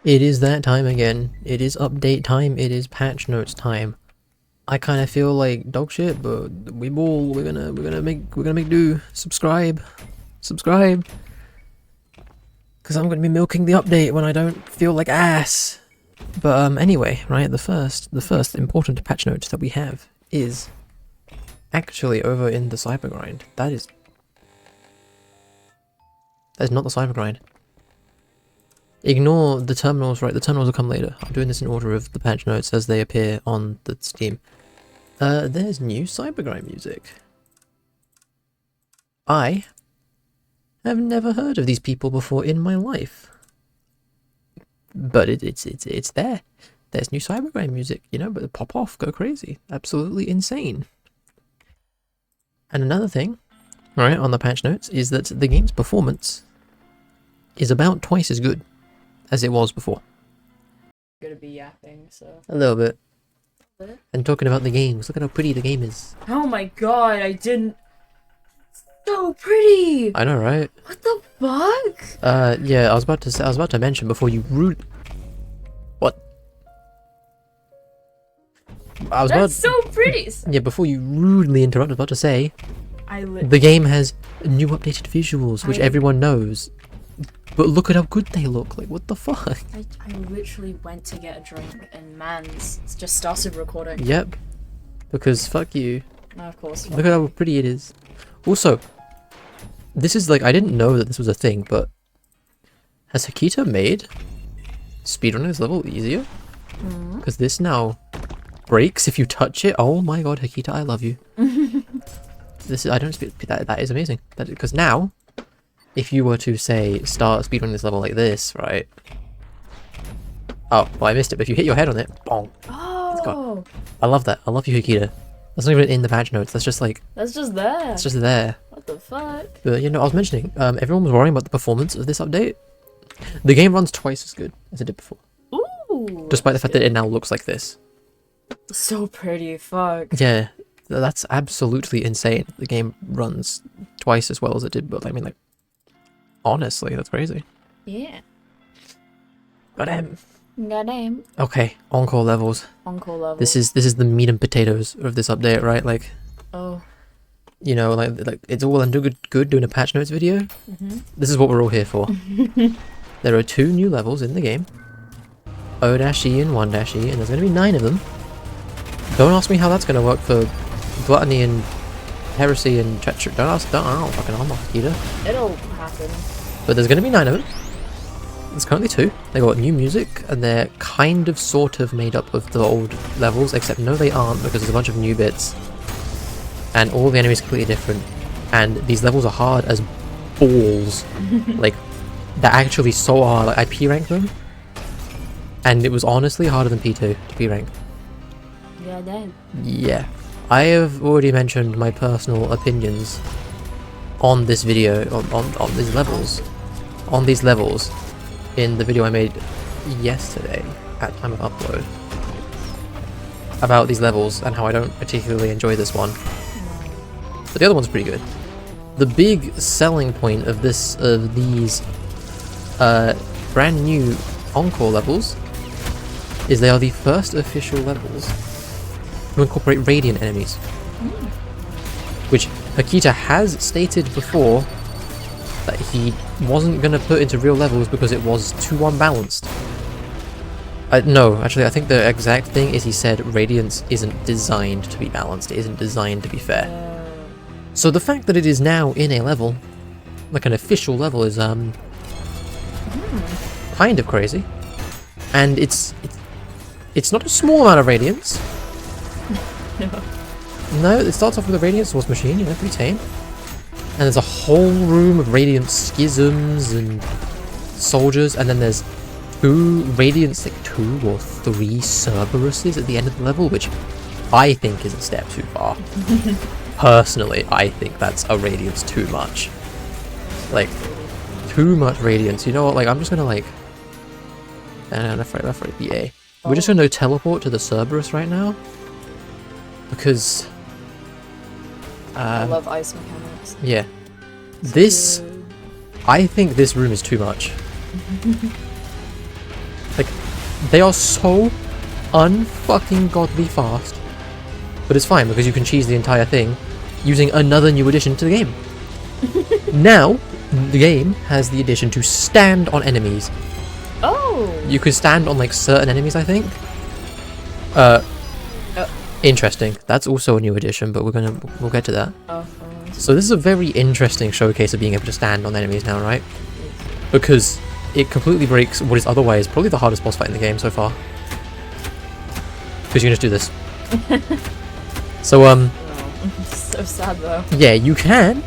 It is that time again. It is update time. It is patch notes time. I kind of feel like dog shit, but we ball. We're gonna make do. Subscribe, because I'm gonna be milking the update when I don't feel like ass. But anyway, right? The first important patch note that we have is actually over in the cyber grind. That's not the cyber grind. Ignore the terminals, right? The terminals will come later. I'm doing this in order of the patch notes as they appear on the Steam. There's new Cybergrind music. I have never heard of these people before in my life. But it's there. There's new Cybergrind music, you know, but pop off, go crazy. Absolutely insane. And another thing, right, on the patch notes, is that the game's performance is about twice as good as it was before. Gonna be yapping, so. A little bit. And talking about the games, look at how pretty the game is. Oh my god, I didn't. So pretty. I know, right? What the fuck? Yeah, I was about to mention before you rude. What? That's so pretty. Yeah, before you rudely interrupted, I was about to say, The the game has new updated visuals, which everyone knows. But look at how good they look. Like, what the fuck? I literally went to get a drink and Mans just started recording. Yep. Because fuck you. No, of course. Look at how pretty it is. Also, this is like, I didn't know that this was a thing, but has Hakita made speedrunning this level easier? Because this now breaks if you touch it. Oh my god, Hakita, I love you. I don't speed that is amazing. Because now, if you were to say start speedrunning this level like this, right? Oh, well I missed it, but if you hit your head on it, bong. Oh. I love that. I love you, Hakita. That's not even in the patch notes. That's just like. That's just there. It's just there. What the fuck? But you know, I was mentioning, everyone was worrying about the performance of this update. The game runs twice as good as it did before. Ooh. Despite the fact that it now looks like this. So pretty, fuck. Yeah, that's absolutely insane. The game runs twice as well as it did, but I mean, like, honestly, that's crazy. Yeah. But Goddamn. okay, encore levels. Encore level. This is the meat and potatoes of this update, right? Like, Oh. you know, like it's all and good doing a patch notes video. This is what we're all here for. There are 2 new levels in the game. O-E and 1-E, and there's going to be 9 of them. Don't ask me how that's going to work for gluttony and heresy and treachery. I don't fucking know, I'm not either. It'll happen. But there's going to be 9 of them. There's currently 2. They got new music, and they're kind of sort of made up of the old levels, except no they aren't, because there's a bunch of new bits. And all the enemies are completely different. And these levels are hard as balls. Like, they're actually so hard. Like, I P-ranked them, and it was honestly harder than P2 to P-rank. Goddamn. Yeah. I have already mentioned my personal opinions on this video, on these levels. On these levels. In the video I made yesterday at time of upload about these levels and how I don't particularly enjoy this one, but the other one's pretty good. The big selling point of these brand new encore levels is they are the first official levels to incorporate radiant enemies, which Hakita has stated before that he wasn't going to put into real levels because it was too unbalanced. No, actually I think the exact thing is he said Radiance isn't designed to be balanced, it isn't designed to be fair. So the fact that it is now in a level, like an official level, is kind of crazy. And it's not a small amount of Radiance. No, it starts off with a Radiant Source Machine, you know, pretty tame. And there's a whole room of Radiant Schisms and soldiers, and then there's 2 Radiants, like 2 or 3 Cerberuses at the end of the level, which I think is a step too far. Personally, I think that's a Radiance too much. Like, too much Radiance. You know what, like, I'm just gonna, like... left, right, BA. We're just gonna teleport to the Cerberus right now. Because... I love ice mechanics. Yeah. So This... good. I think this room is too much. Like, they are so unfucking godly fast. But it's fine because you can cheese the entire thing using another new addition to the game. Now, the game has the addition to stand on enemies. Oh! You can stand on like certain enemies, I think. Interesting. That's also a new addition, but we'll get to that. So this is a very interesting showcase of being able to stand on enemies now, right? Because it completely breaks what is otherwise probably the hardest boss fight in the game so far. Because you can just do this. So So sad though. yeah, you can,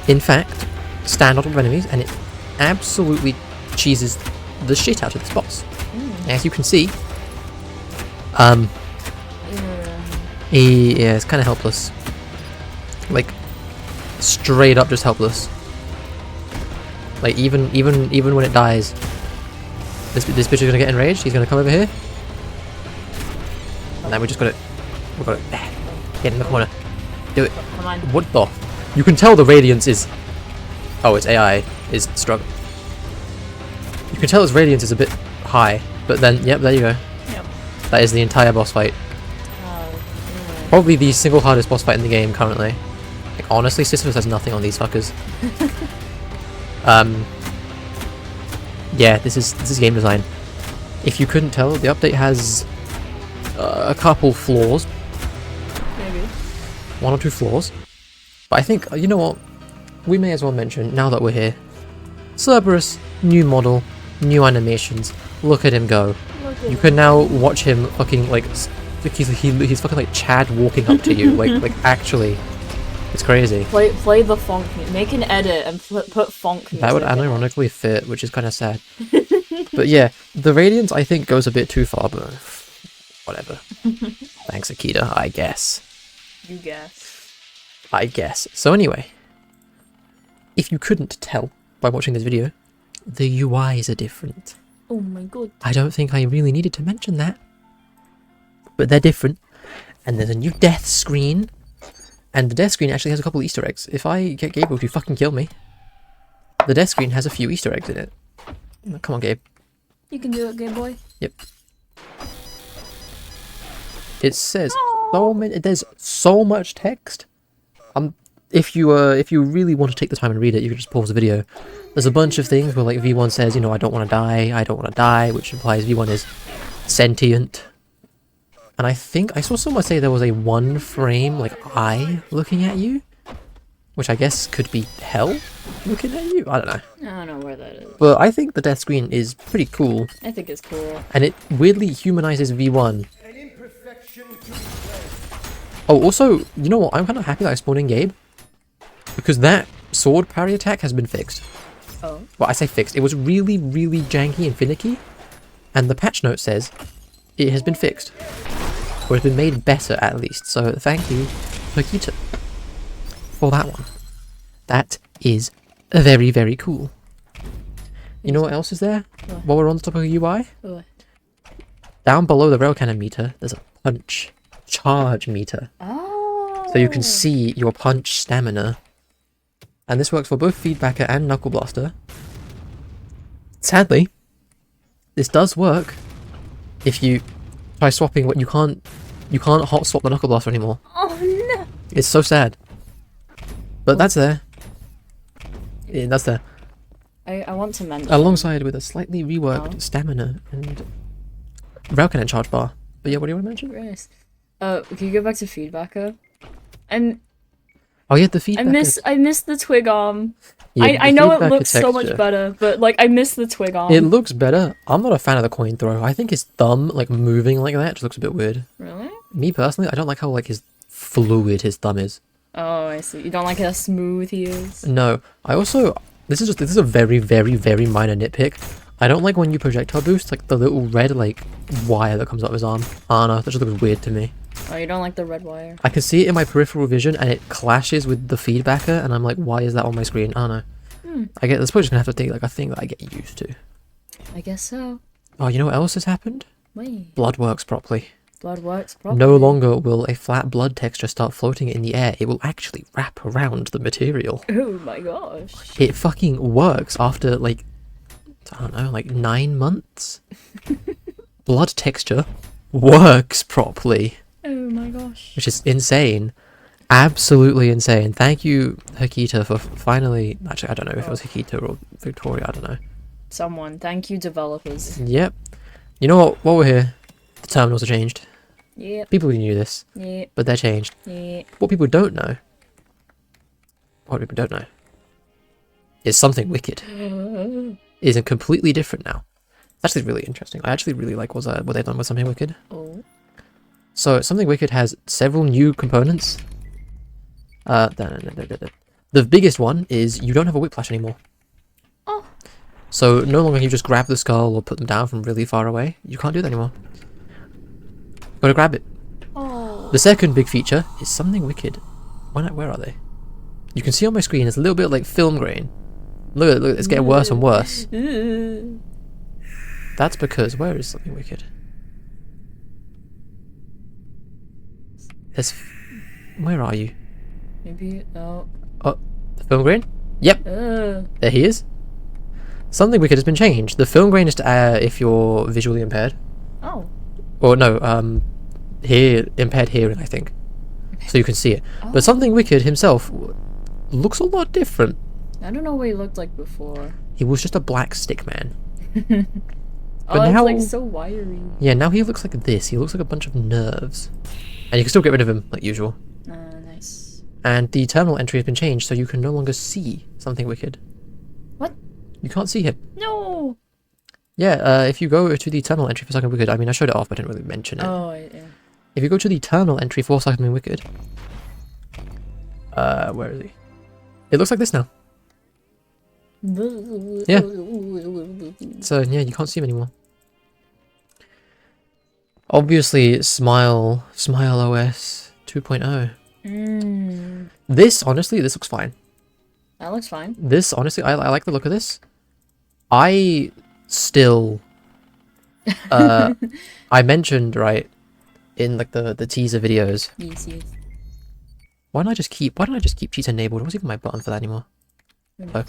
in fact, stand on top of enemies, and it absolutely cheeses the shit out of this boss. As you can see, yeah, it's kind of helpless. Like, straight up just helpless. Like, even when it dies, this bitch is gonna get enraged. He's gonna come over here, and then we got to get in the corner. Do it. Come on. What the? You can tell the radiance is. Oh, its AI is struggling. You can tell its radiance is a bit high, but then, yep, there you go. Yep. That is the entire boss fight. Probably the single hardest boss fight in the game currently. Like, honestly, Sisyphus has nothing on these fuckers. Yeah, this is game design. If you couldn't tell, the update has a couple flaws. Maybe. 1 or 2 flaws. But I think, you know what? We may as well mention, now that we're here. Cerberus, new model, new animations. Look at him go. You can now watch him fucking, like, he's fucking like Chad walking up to you. like actually. It's crazy. Play the funk music. Make an edit and put funk music. That would unironically fit, which is kind of sad. But yeah, the radiance I think goes a bit too far, but whatever. Thanks, Akita, I guess. You guess. I guess. So anyway, if you couldn't tell by watching this video, the UIs are different. Oh my god. I don't think I really needed to mention that. But they're different. And there's a new death screen. And the death screen actually has a couple of Easter eggs. If I get Gabriel to fucking kill me, the death screen has a few Easter eggs in it. Come on, Gabe. You can do it, Game Boy. Yep. It says so many. There's so much text. If you really want to take the time and read it, you can just pause the video. There's a bunch of things where like V1 says, you know, I don't want to die, which implies V1 is sentient. And I think I saw someone say there was a 1 frame like eye looking at you, which I guess could be hell looking at you. I don't know. I don't know where that is. But I think the death screen is pretty cool. I think it's cool. And it weirdly humanizes V1. Oh, also, you know what? I'm kind of happy that I spawned in Gabe. Because that sword parry attack has been fixed. Oh. Well, I say fixed. It was really, really janky and finicky. And the patch note says it has been fixed. Or it's been made better, at least. So, thank you, Makita, for that one. That is very, very cool. You know what else is there? What? While we're on the topic of UI? What? Down below the rail cannon meter, there's a punch charge meter. Oh. So you can see your punch stamina. And this works for both Feedbacker and Knuckle Blaster. Sadly, this does work if you try swapping what you can't hot swap the Knuckle Blaster anymore. Oh no. It's so sad. But that's there. Yeah, that's there. I want to mention. Alongside with a slightly reworked stamina and rail cannon charge bar. But yeah, what do you want to mention? Christ. Can you go back to Feedbacker? Oh yeah, the feedback. I miss the twig arm. Yeah, I know it looks texture. so much better, but like I miss the twig arm. It looks better. I'm not a fan of the coin throw. I think his thumb like moving like that just looks a bit weird. Really? Me personally, I don't like how like his fluid his thumb is. Oh, I see. You don't like how smooth he is? No. I also this is a very, very, very minor nitpick. I don't like when you projectile boost like the little red like wire that comes up his arm. I don't know, that just looks weird to me. Oh, you don't like the red wire? I can see it in my peripheral vision and it clashes with the feedbacker and I'm like, why is that on my screen? I don't know. I get that's probably just gonna have to think like a thing that I get used to. I guess so. Oh, you know what else has happened? Wait. Blood works properly. Blood works properly. No longer will a flat blood texture start floating in the air. It will actually wrap around the material. Oh my gosh. It fucking works after like I don't know, like 9 months. Blood texture works properly. Oh my gosh. Which is insane. Absolutely insane. Thank you, Hikita, for finally... Actually, I don't know if it was Hikita or Victoria, I don't know. Someone. Thank you, developers. Yep. You know what? While we're here, the terminals are changed. Yep. People knew this, Yep. but they're changed. Yep. What people don't know... is something wicked. Is completely different now. It's actually really interesting. I actually really like what they've done with Something Wicked. Oh. So Something Wicked has several new components. The biggest one is you don't have a whiplash anymore. Oh. So no longer can you just grab the skull or put them down from really far away. You can't do that anymore. You gotta grab it. Oh. The second big feature is Something Wicked. Where are they? You can see on my screen it's a little bit like film grain. Look, it's getting worse and worse. That's because, where is Something Wicked? Where are you? Maybe, oh. Oh, the film grain? Yep, there he is. Something Wicked has been changed. The film grain is to, if you're visually impaired. Oh. Or no, impaired hearing, I think. So you can see it. Oh. But Something Wicked himself looks a lot different. I don't know what he looked like before. He was just a black stick man. But now, it's like so wiry. Yeah, now he looks like this. He looks like a bunch of nerves. And you can still get rid of him, like usual. Nice. And the terminal entry has been changed, so you can no longer see Something Wicked. What? You can't see him. No! Yeah, if you go to the terminal entry for Something Wicked, I mean, I showed it off, but I didn't really mention it. Oh, yeah. If you go to the terminal entry for Something Wicked... where is he? It looks like this now. Yeah. So, yeah, you can't see him anymore. Obviously, Smile OS 2.0. This, honestly, this looks fine. That looks fine. This, honestly, I like the look of this. I still... I mentioned, right, in, like, the teaser videos. Yes. Why don't I just keep cheats enabled? What's even my button for that anymore? Oh.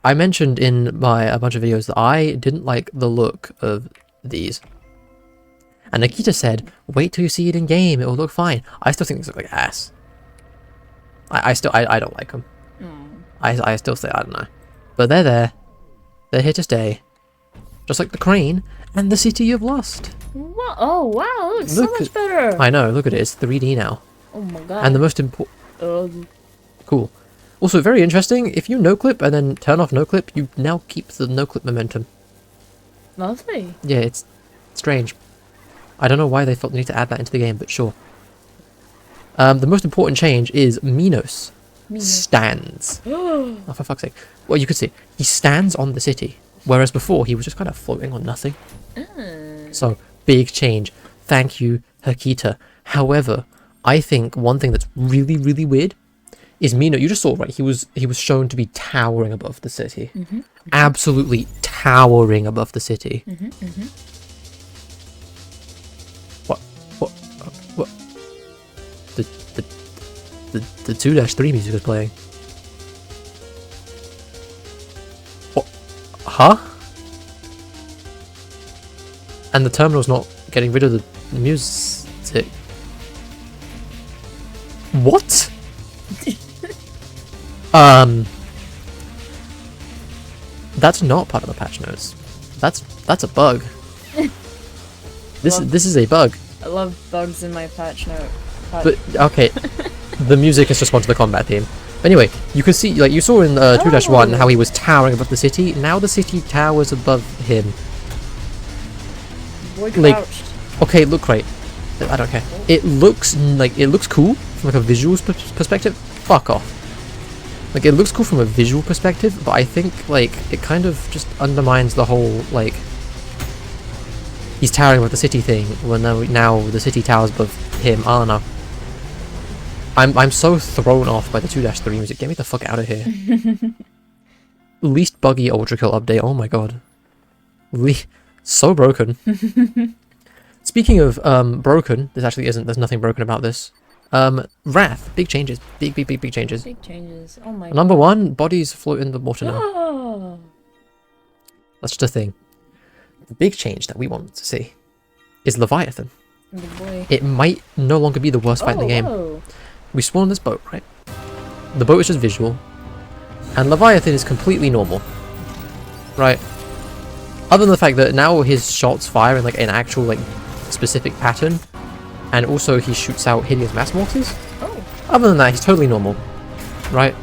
I mentioned in a bunch of videos that I didn't like the look of these. And Nikita said, wait till you see it in game, it will look fine. I still think these look like ass. I don't like them. I still say, I don't know. But they're there. They're here to stay. Just like the crane and the city you've lost. What? Oh, wow, it looks so much better. I know, look at it, it's 3D now. Oh my god. And the most important... Cool. Also, very interesting, if you no-clip and then turn off no-clip, you now keep the no-clip momentum. Lovely. Yeah, it's strange. I don't know why they felt the need to add that into the game, but sure. The most important change is Minos stands. Oh, for fuck's sake. Well, you could see, he stands on the city, whereas before he was just kind of floating on nothing. So, big change. Thank you, Hikita. However, I think one thing that's really, really weird is Minos. You just saw, right? He was shown to be towering above the city. Absolutely towering above the city. What? The 2-3 music is playing. What? Huh? And the terminal's not getting rid of the music. What? That's not part of the patch notes. That's a bug. This is a bug. I love bugs in my patch note. But okay, the music has just gone to the combat theme. Anyway, you can see, like you saw in 2-1, how he was towering above the city. Now the city towers above him. Boy Like, crouched. okay, look right. I don't care. It looks cool from like a visual perspective. Fuck off. Like it looks cool from a visual perspective, but I think like it kind of just undermines the whole like he's towering above the city thing. When now the city towers above him. I don't know. I'm so thrown off by the 2-3 music. Get me the fuck out of here. Least buggy Ultrakill update. Oh my god. So broken. Speaking of broken, there's nothing broken about this. Wrath, big changes. Big changes. Big changes. Oh my god. Number 1, bodies float in the water now. That's just a thing. The big change that we want to see is Leviathan. Oh boy. It might no longer be the worst fight in the game. Whoa. We spawn this boat, right? The boat is just visual. And Leviathan is completely normal. Right? Other than the fact that now his shots fire in like an actual like specific pattern. And also he shoots out hideous mass mortars. Oh. Other than that, he's totally normal. Right?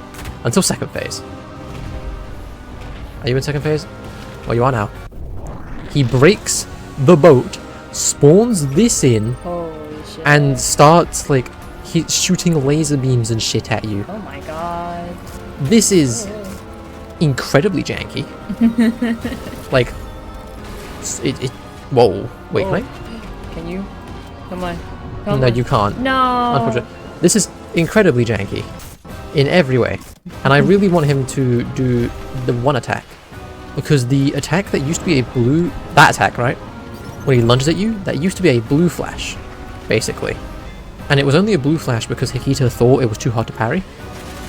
Until second phase. Are you in second phase? Well, you are now. He breaks the boat, spawns this in, Holy shit. and starts like he's shooting laser beams and shit at you. Oh my god. This is Oh. incredibly janky. Like, it. Whoa, wait, Oh. can I? Can you? Come on. Come No, on. you can't. No. Unfortunately, this is incredibly janky in every way, and I really want him to do the one attack. Because the attack that used to be a blue... That attack, right? When he lunges at you, that used to be a blue flash, basically. And it was only a blue flash because Hikita thought it was too hard to parry.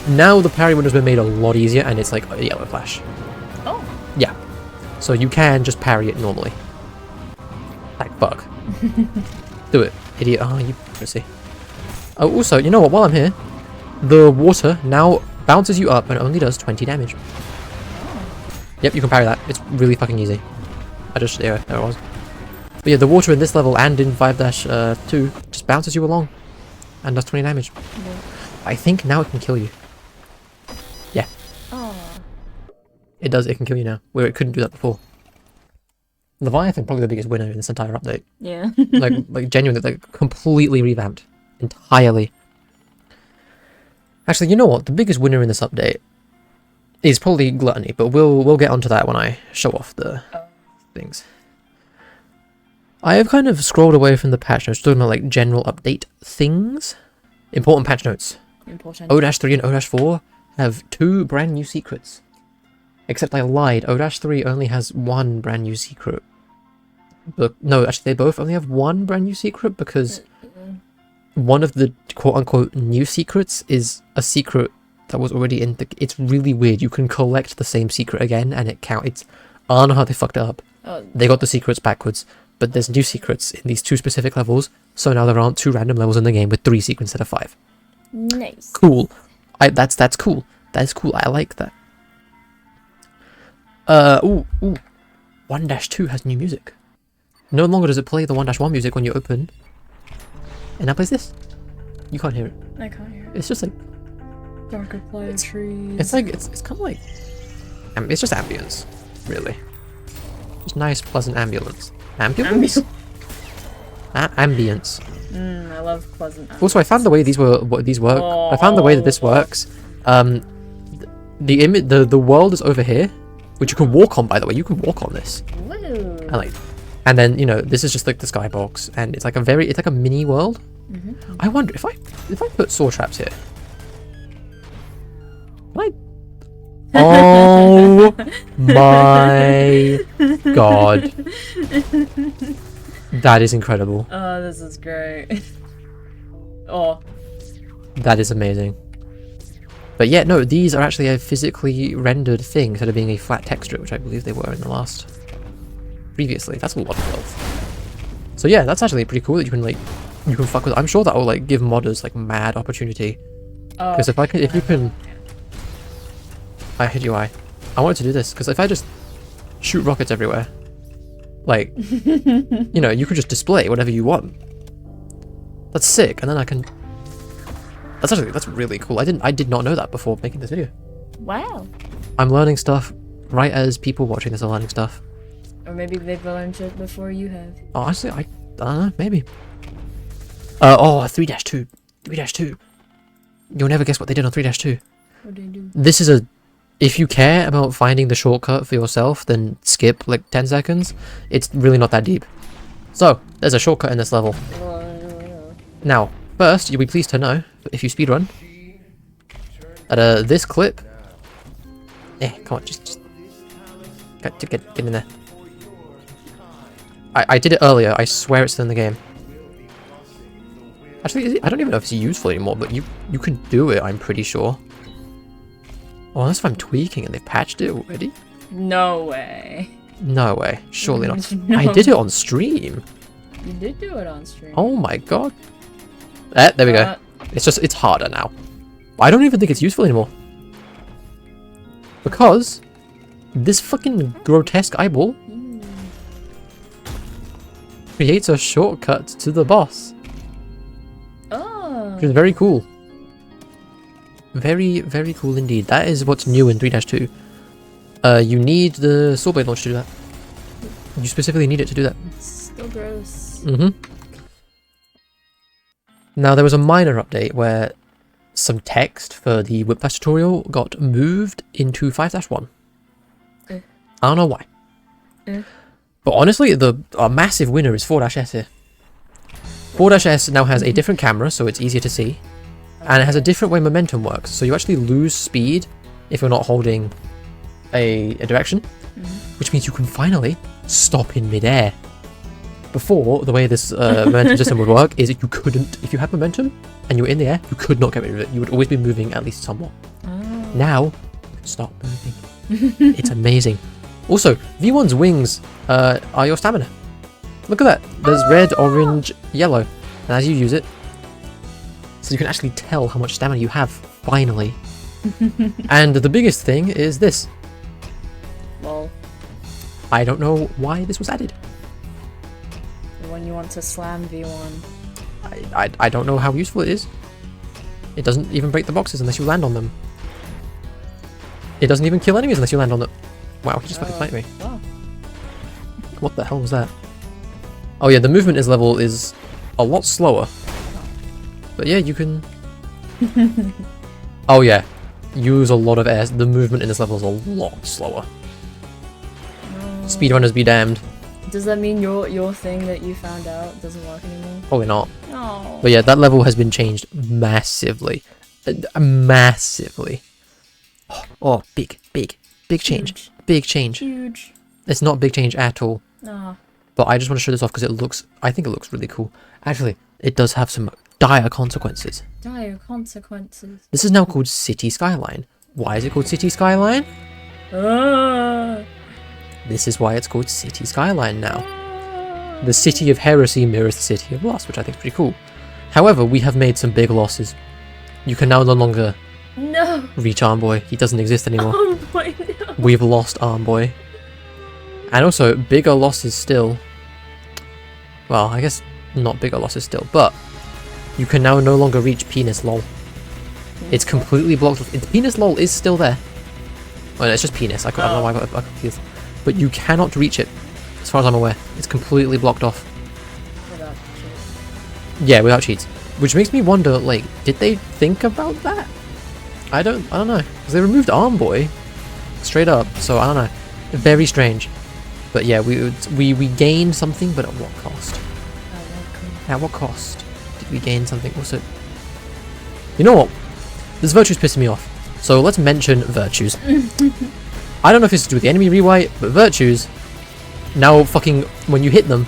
Now the parry window's been made a lot easier and it's like a yellow flash. Oh. Yeah. So you can just parry it normally. Like, fuck. Do it, idiot. Oh, you pussy. Oh, also, you know what? While I'm here, the water now bounces you up and only does 20 damage. Yep, you can parry that. It's really fucking easy. Yeah, there it was. But yeah, the water in this level and in 5-2 just bounces you along and does 20 damage. Yeah. I think now it can kill you. Yeah, Oh. it does. It can kill you now, where it couldn't do that before. Leviathan, probably the biggest winner in this entire update. Yeah. like genuinely, like completely revamped. Entirely. Actually, you know what? The biggest winner in this update is probably Gluttony, but we'll get onto that when I show off the things. I have kind of scrolled away from the patch notes, talking about like general update things. Important patch notes. Important. O-3 and O-4 have 2 brand new secrets. Except I lied, O-3 only has 1 brand new secret. But no, actually they both only have 1 brand new secret because one of the quote-unquote new secrets is a secret that was already in the... It's really weird. You can collect the same secret again and it counts. I don't know how they fucked it up. Oh. They got the secrets backwards, but there's new secrets in these 2 specific levels, so now there aren't 2 random levels in the game with 3 secrets instead of 5. Nice. Cool. That's cool. That's cool. I like that. Ooh. 1-2 has new music. No longer does it play the 1-1 music when you open. And now plays this. You can't hear it. I can't hear it. It's just like... Darker play trees. It's like, it's kind of like... It's just ambience, really. Just nice, pleasant ambulance. Ambulance? Ambience. I love pleasant ambience. Also, I found the way these work. I found the way that this works. The world is over here, which you can walk on. By the way, you can walk on this. Woo. And then this is just like the skybox, and it's like a mini world. I wonder if I put saw traps here. Can I? Oh my god. That is incredible. Oh, this is great. Oh. That is amazing. But yeah, no, these are actually a physically rendered thing instead of being a flat texture, which I believe they were in the last... Previously. That's a lot of health. So yeah, that's actually pretty cool that you can fuck with... I'm sure that will like give modders like mad opportunity. Because if you can... I hit you, I wanted to do this, because if I just shoot rockets everywhere, like, you could just display whatever you want. That's sick, and then I can... That's really cool. I did not know that before making this video. Wow. I'm learning stuff right as people watching this are learning stuff. Or maybe they've learned it before you have. Honestly, I don't know, maybe. 3-2. 3-2. You'll never guess what they did on 3-2. What do you do? This is a... If you care about finding the shortcut for yourself, then skip like 10 seconds. It's really not that deep. So, there's a shortcut in this level. Now, first, you'll be pleased to know, if you speedrun, that this clip... come on, just get in there. I did it earlier, I swear it's still in the game. Actually, I don't even know if it's useful anymore, but you can do it, I'm pretty sure. Oh, unless if I'm tweaking and they've patched it already? No way. No way. Surely not. No. I did it on stream. You did do it on stream. Oh my god. There we go. It's harder now. I don't even think it's useful anymore. Because this fucking grotesque eyeball creates a shortcut to the boss. Oh. Which is very cool. Very, very cool indeed. That is what's new in 3-2. You need the sword blade launch to do that. You specifically need it to do that. It's still gross. Now there was a minor update where some text for the Whiplash tutorial got moved into 5-1. I don't know why. But honestly, a massive winner is 4-S here. 4-S now has a different camera, so it's easier to see. And it has a different way momentum works, so you actually lose speed if you're not holding a direction, which means you can finally stop in midair. Before, the way this momentum system would work is you couldn't, if you had momentum and you were in the air, you could not get rid of it. You would always be moving at least somewhat. Now, you can stop moving. It's amazing. Also, V1's wings are your stamina. Look at that. There's red, orange, yellow. And as you use it, so you can actually tell how much stamina you have, finally. And the biggest thing is this. Lol. I don't know why this was added. When you want to slam V1. I don't know how useful it is. It doesn't even break the boxes unless you land on them. It doesn't even kill enemies unless you land on them. Wow, he just fucking sniped me. Wow. What the hell was that? Oh yeah, the movement level is a lot slower. But yeah, you can... Oh yeah, use a lot of air. The movement in this level is a lot slower. Speedrunners be damned. Does that mean your thing that you found out doesn't work anymore? Probably not. No. But yeah, that level has been changed massively. Massively. Oh, big change. Huge. Big change. Huge. It's not big change at all. Ah. But I just want to show this off because I think it looks really cool. Actually, it does have some dire consequences. Dire consequences. This is now called City Skyline. Why is it called City Skyline? This is why it's called City Skyline now. The City of Heresy mirrors the City of Loss, which I think is pretty cool. However, we have made some big losses. You can now no longer reach Arm Boy. He doesn't exist anymore. Arm Boy, no. We've lost Arm Boy. And also, bigger losses still. Well, I guess not bigger losses still, but you can now no longer reach Penis Lol. It's completely blocked off. Penis Lol is still there. Oh, no, it's just Penis. I don't know why I got confused. But you cannot reach it, as far as I'm aware. It's completely blocked off. Without cheats. Yeah, without cheats. Which makes me wonder, like, did they think about that? I don't know. Because they removed Arm Boy, straight up, so I don't know. Very strange. But yeah, we gained something, but at what cost? At what cost did we gain something? Also, you know what? This virtue's pissing me off. So let's mention virtues. I don't know if it's to do with the enemy rewrite, but virtues, now fucking, when you hit them,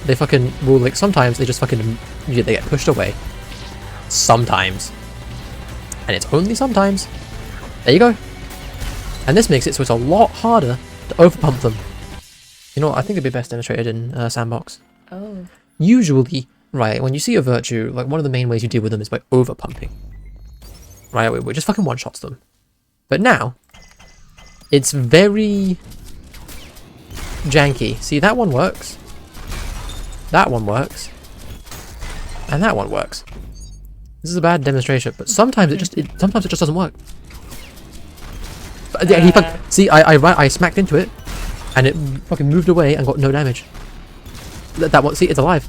they fucking will, like, sometimes they just fucking, they get pushed away. Sometimes. And it's only sometimes. There you go. And this makes it so it's a lot harder to overpump them. You know what, I think it'd be best demonstrated in Sandbox. Oh. Usually, right, when you see a virtue, like, one of the main ways you deal with them is by overpumping. Right, we just fucking one-shots them. But now, it's very janky. See, that one works. That one works. And that one works. This is a bad demonstration, but sometimes it just doesn't work. But, yeah, see, I smacked into it, and it fucking moved away and got no damage. That one, see, it's alive.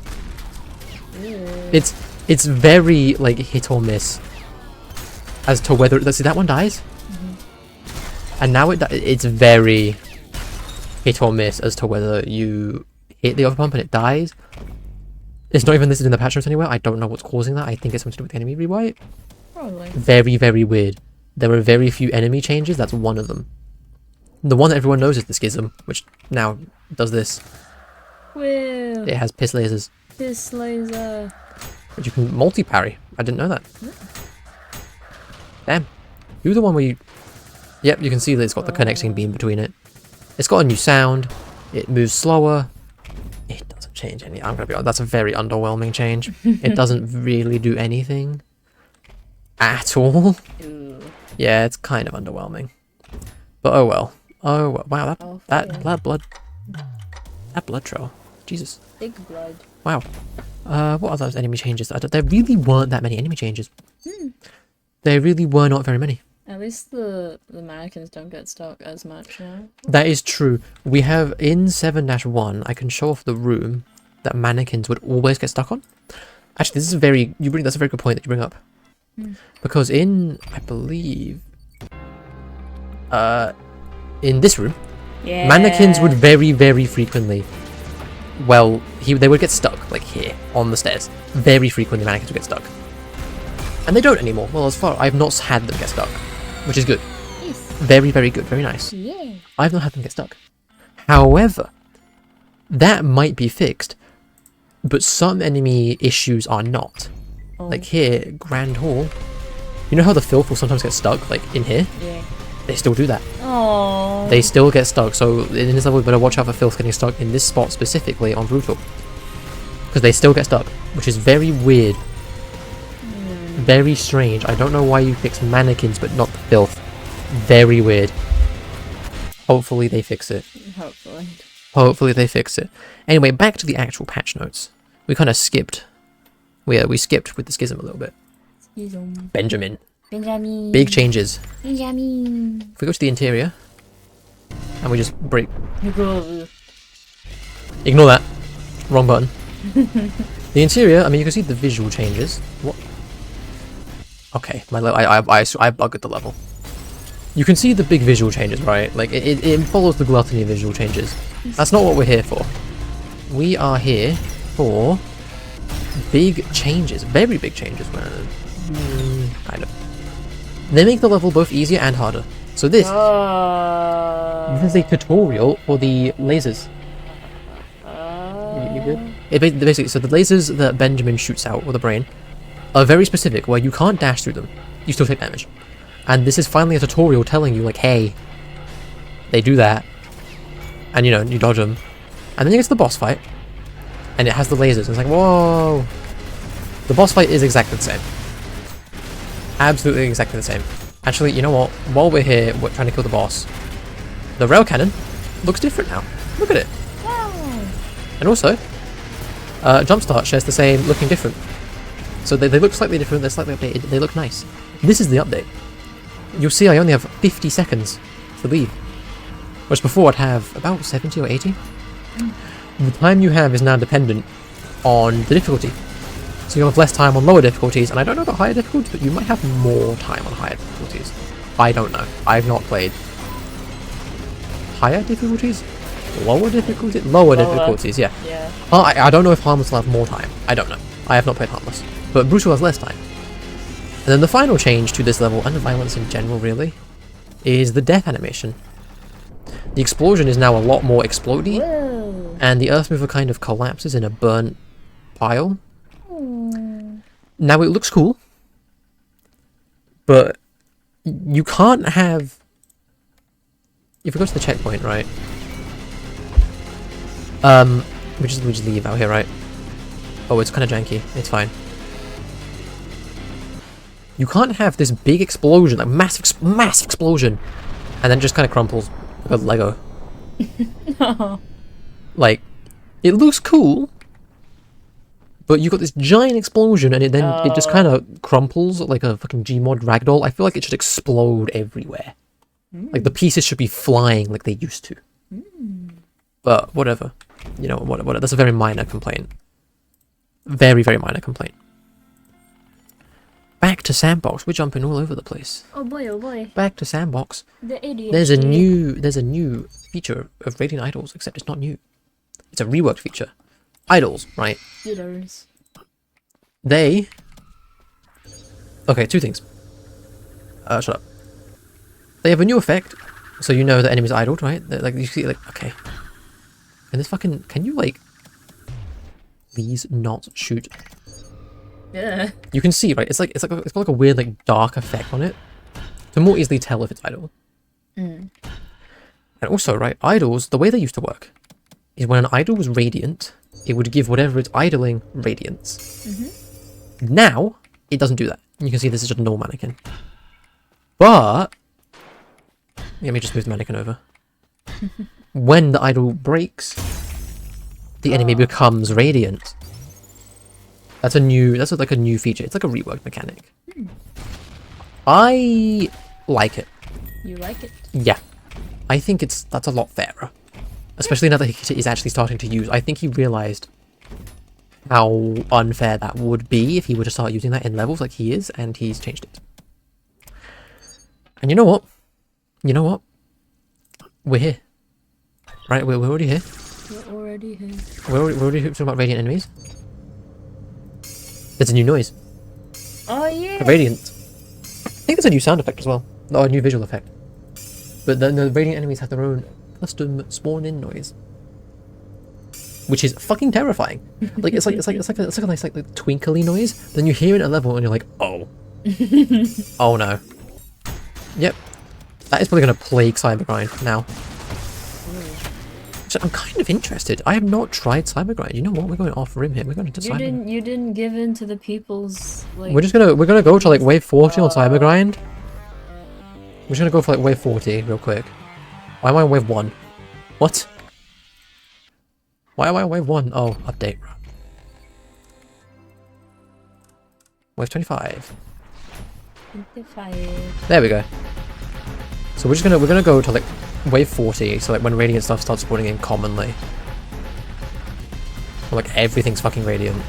It's very, like, hit or miss as to whether, see, that one dies. And now it's very hit or miss as to whether you hit the overpump and it dies. It's not even listed in the patch notes anywhere. I don't know what's causing that. I think it's something to do with the enemy rewrite. Probably. Very, very weird. There are very few enemy changes. That's one of them. The one that everyone knows is the Schism, which now does this. Will. It has piss lasers. Piss laser. But you can multi-parry. I didn't know that. Damn. You're the one where you... Yep, you can see that it's got the connecting beam between it. It's got a new sound. It moves slower. It doesn't change any. I'm gonna be honest. That's a very underwhelming change. It doesn't really do anything at all. Ooh. Yeah, it's kind of underwhelming. But oh well. Oh well. Wow, that blood trail. Jesus. Big blood. Wow. What are those enemy changes? There really weren't that many enemy changes. There really were not very many. At least the mannequins don't get stuck as much now. That is true. We have in 7-1, I can show off the room that mannequins would always get stuck on. Actually, this is that's a very good point that you bring up. Because in, I believe, in this room, Yeah. mannequins would very, very frequently, well, they would get stuck, like here, on the stairs. Very frequently mannequins would get stuck. And they don't anymore. Well, as far, I've not had them get stuck, which is good. Yes. Very, very good. Very nice. Yeah. I've not had them get stuck. However, that might be fixed, but some enemy issues are not. Oh. Like here, Grand Hall. You know how the filth will sometimes get stuck, like in here? Yeah. They still do that. Oh. They still get stuck, so in this level we better watch out for filth getting stuck in this spot specifically on Brutal. Because they still get stuck, which is very weird. Very strange. I don't know why you fix mannequins but not the filth. Very weird. Hopefully they fix it. Hopefully. Hopefully they fix it. Anyway, back to the actual patch notes. We kind of skipped. We skipped with the schism a little bit. Benjamin. Big changes. Benjamin. If we go to the interior, and we just break... Ignore that. Wrong button. The interior, I mean, you can see the visual changes. What? Okay, I bugged the level. You can see the big visual changes, right? Like, it follows the gluttony of visual changes. That's not what we're here for. We are here for big changes. Very big changes. Kind of. They make the level both easier and harder. So this is a tutorial for the lasers. You good? Basically, so the lasers that Benjamin shoots out with a brain are very specific, where you can't dash through them. You still take damage. And this is finally a tutorial telling you, like, hey, they do that. And, you know, you dodge them. And then you get to the boss fight. And it has the lasers. And it's like, whoa. The boss fight is exactly the same. Absolutely exactly the same. Actually, you know what? While we're here, we're trying to kill the boss. The rail cannon looks different now. Look at it. Wow. And also, Jumpstart shares the same looking different. So they look slightly different, they're slightly updated, they look nice. This is the update. You'll see I only have 50 seconds to leave. Whereas before I'd have about 70 or 80. The time you have is now dependent on the difficulty. So you'll have less time on lower difficulties, and I don't know about higher difficulties, but you might have more time on higher difficulties. I don't know. I've not played. Higher difficulties? Lower difficulties? Lower difficulties, yeah. Yeah. I don't know if Harmless will have more time. I don't know. I have not played Harmless. But Brutal has less time. And then the final change to this level, and violence in general really, is the death animation. The explosion is now a lot more explodey, and the Earthmover kind of collapses in a burnt pile. Now it looks cool, but you can't have... If we go to the checkpoint, right? We just leave out here, right? Oh, it's kind of janky. It's fine. You can't have this big explosion, like massive explosion, and then just kind of crumples like a Lego. No. Like, it looks cool, but you got this giant explosion, and it just kind of crumples like a fucking Gmod ragdoll. I feel like it should explode everywhere. Like the pieces should be flying like they used to. But whatever, you know, whatever. That's a very minor complaint. Very, very minor complaint. Back to Sandbox. We're jumping all over the place. Oh boy, oh boy. Back to Sandbox. The idiot. There's a new feature of Radiant Idols, except it's not new. It's a reworked feature. Idols, right? Idols. They... Okay, two things. Shut up. They have a new effect, so you know the enemy's idled, right? They're, like, you see, like, okay. And this fucking... Can you, like... Please not shoot. Yeah. You can see, right? It's got like a weird, like, dark effect on it to more easily tell if it's idle. And And also, right, idols, the way they used to work is when an idol was radiant, it would give whatever it's idling radiance. Now, it doesn't do that. You can see this is just a normal mannequin. But, let me just move the mannequin over. When the idol breaks, the enemy becomes radiant. That's like a new feature. It's like a rework mechanic. I like it. You like it? Yeah. I think that's a lot fairer. Especially now that Hikita is actually starting to use. I think he realized how unfair that would be if he were to start using that in levels like he is, and he's changed it. And you know what? You know what? We're here. Right, we're already here. We're already here. We're already talking about radiant enemies. There's a new noise. Oh yeah. A radiant. I think there's a new sound effect as well. Or a new visual effect. But then the radiant enemies have their own custom spawn-in noise, which is fucking terrifying. Like it's like a nice like twinkly noise. Then you hear it at a level and you're like, oh, oh no. Yep, that is probably gonna plague Cybergrind now. So I'm kind of interested. I have not tried Cybergrind. You know what? We're going off rim here. We're going to Cybergrind. You didn't give in to the people's like. We're gonna go to like wave 40 on Cybergrind. We're just gonna go for like wave 40 real quick. Why am I on wave 1? What? Why am I on wave 1? Oh, update. Wave 25. 25. There we go. So we're gonna go to like wave 40, so like when radiant stuff starts spawning in commonly. Or, like everything's fucking radiant.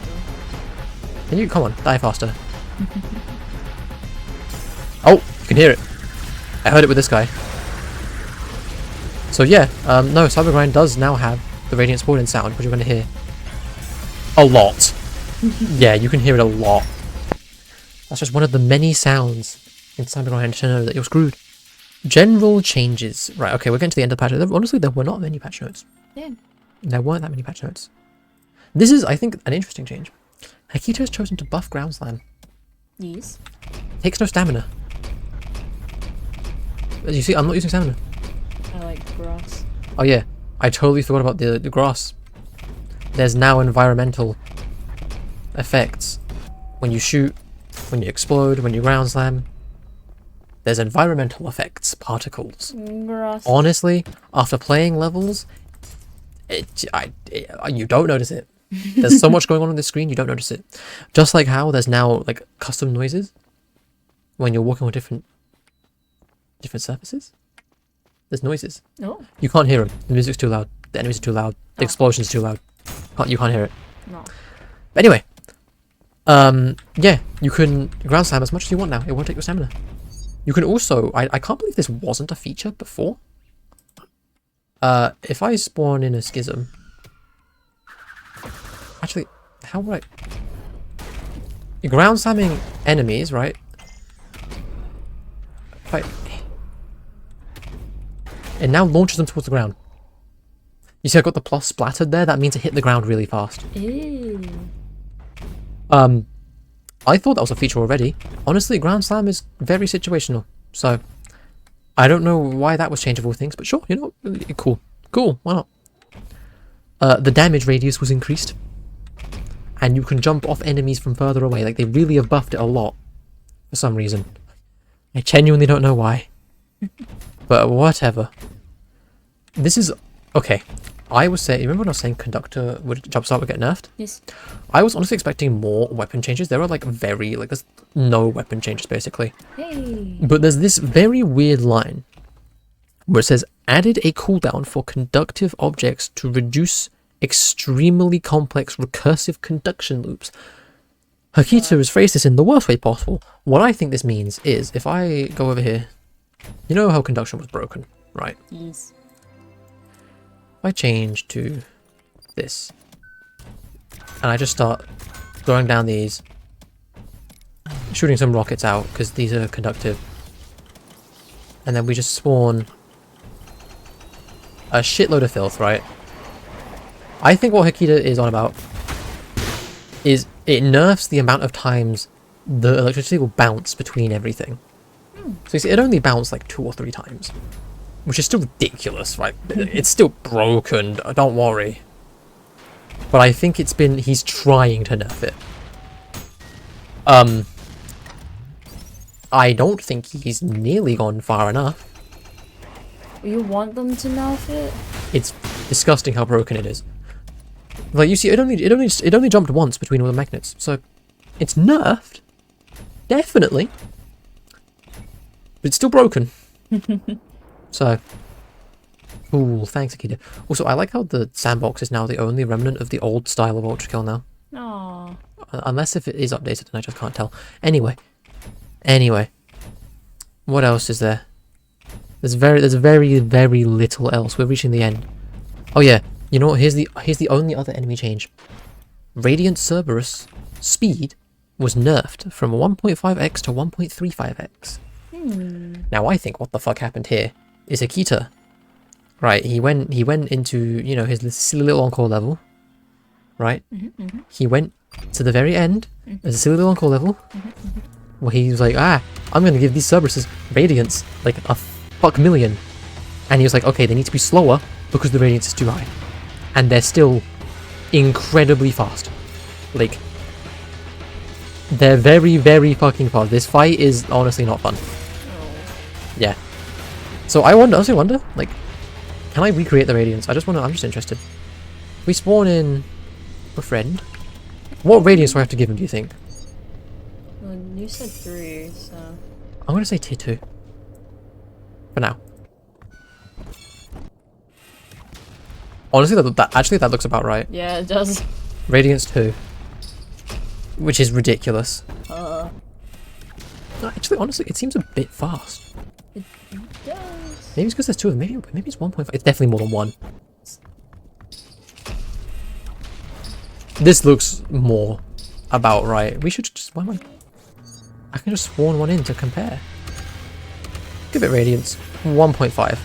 Can you come on, die faster. Oh, you can hear it. I heard it with this guy. So yeah, no, Cybergrind does now have the radiant spawn in sound, which you're gonna hear a lot. Yeah, you can hear it a lot. That's just one of the many sounds in Cybergrind to know that you're screwed. General changes. Right, okay, we're getting to the end of the patch. Honestly, there were not many patch notes. Yeah. There weren't that many patch notes. This is, I think, an interesting change. Hikita has chosen to buff Ground Slam. Yes. Takes no stamina. As you see, I'm not using stamina. I like grass. Oh yeah, I totally forgot about the grass. There's now environmental effects. When you shoot, when you explode, when you ground slam. There's environmental effects, particles. Grass. Honestly, after playing levels, you don't notice it. There's so much going on this screen, you don't notice it. Just like how there's now like custom noises when you're walking on different surfaces. There's noises. No. You can't hear them. The music's too loud. The enemies are too loud. The explosion's too loud. You can't hear it. No. But anyway, yeah, you can ground slam as much as you want now. It won't take your stamina. You can also, I can't believe this wasn't a feature before. If I spawn in a schism, actually, how would I? You're ground slamming enemies, right? It now launches them towards the ground. You see I got the plus splattered there? That means it hit the ground really fast. Ew. I thought that was a feature already. Honestly, Ground Slam is very situational. So, I don't know why that was change of all things, but sure, you know, cool. Cool, why not? The damage radius was increased. And you can jump off enemies from further away. Like, they really have buffed it a lot. For some reason. I genuinely don't know why. But whatever. This is... Okay. I was saying... Remember when I was saying Conductor Jumpstart would get nerfed? Yes. I was honestly expecting more weapon changes. There are like there's no weapon changes basically. Hey. But there's this very weird line where it says, added a cooldown for conductive objects to reduce extremely complex recursive conduction loops. Hikita has phrased this in the worst way possible. What I think this means is, if I go over here, you know how conduction was broken, right? Yes. If I change to this, and I just start going down these, shooting some rockets out, because these are conductive, and then we just spawn a shitload of filth, right? I think what Hikita is on about is it nerfs the amount of times the electricity will bounce between everything. So you see, it only bounced like 2 or 3 times. which is still ridiculous, right? It's still broken, don't worry. But I think he's trying to nerf it. I don't think he's nearly gone far enough. You want them to nerf it? It's disgusting how broken it is. Like, you see, it only jumped once between all the magnets, so it's nerfed, definitely, but it's still broken. So, cool. Thanks, Akita. Also, I like how the sandbox is now the only remnant of the old style of Ultrakill now. Aww. Unless if it is updated, and I just can't tell. Anyway, what else is there? There's very little else. We're reaching the end. Oh yeah. You know what? Here's the only other enemy change. Radiant Cerberus speed was nerfed from 1.5x to 1.35x. Now I think what the fuck happened here is Akita. Right, he went into, you know, his silly little encore level. Right? He went to the very end. There's a silly little encore level. Where he was like, I'm gonna give these Cerberuses radiance like a fuck million. And he was like, okay, they need to be slower because the radiance is too high. And they're still incredibly fast. Like, they're very fucking fast. This fight is honestly not fun. Yeah. So I honestly wonder, like, can I recreate the radiance? I'm just interested. We spawn in a friend. What radiance do I have to give him, do you think? Well, you said 3, so... I'm gonna say tier 2. For now. Honestly, that looks about right. Yeah, it does. Radiance 2. Which is ridiculous. No, actually, honestly, it seems a bit fast. It does. Maybe it's because there's 2 of them. Maybe it's 1.5. It's definitely more than 1. This looks more about right. We should just... Why am I can just spawn one in to compare. Give it radiance. 1.5.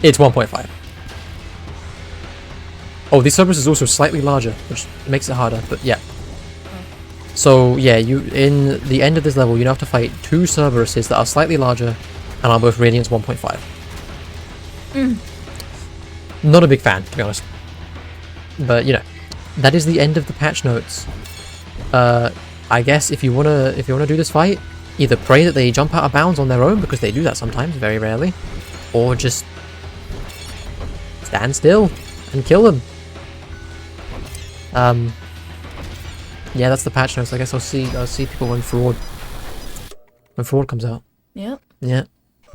It's 1.5. Oh, this Cerberus is also slightly larger, which makes it harder, but yeah. So, yeah, in the end of this level, you have to fight 2 Cerberuses that are slightly larger and are both radiance 1.5. Not a big fan, to be honest. But, you know, that is the end of the patch notes. I guess if you wanna do this fight, either pray that they jump out of bounds on their own, because they do that sometimes, very rarely, or just stand still and kill them. Yeah, that's the patch notes. I guess I'll see people when Fraud comes out. Yep. Yeah.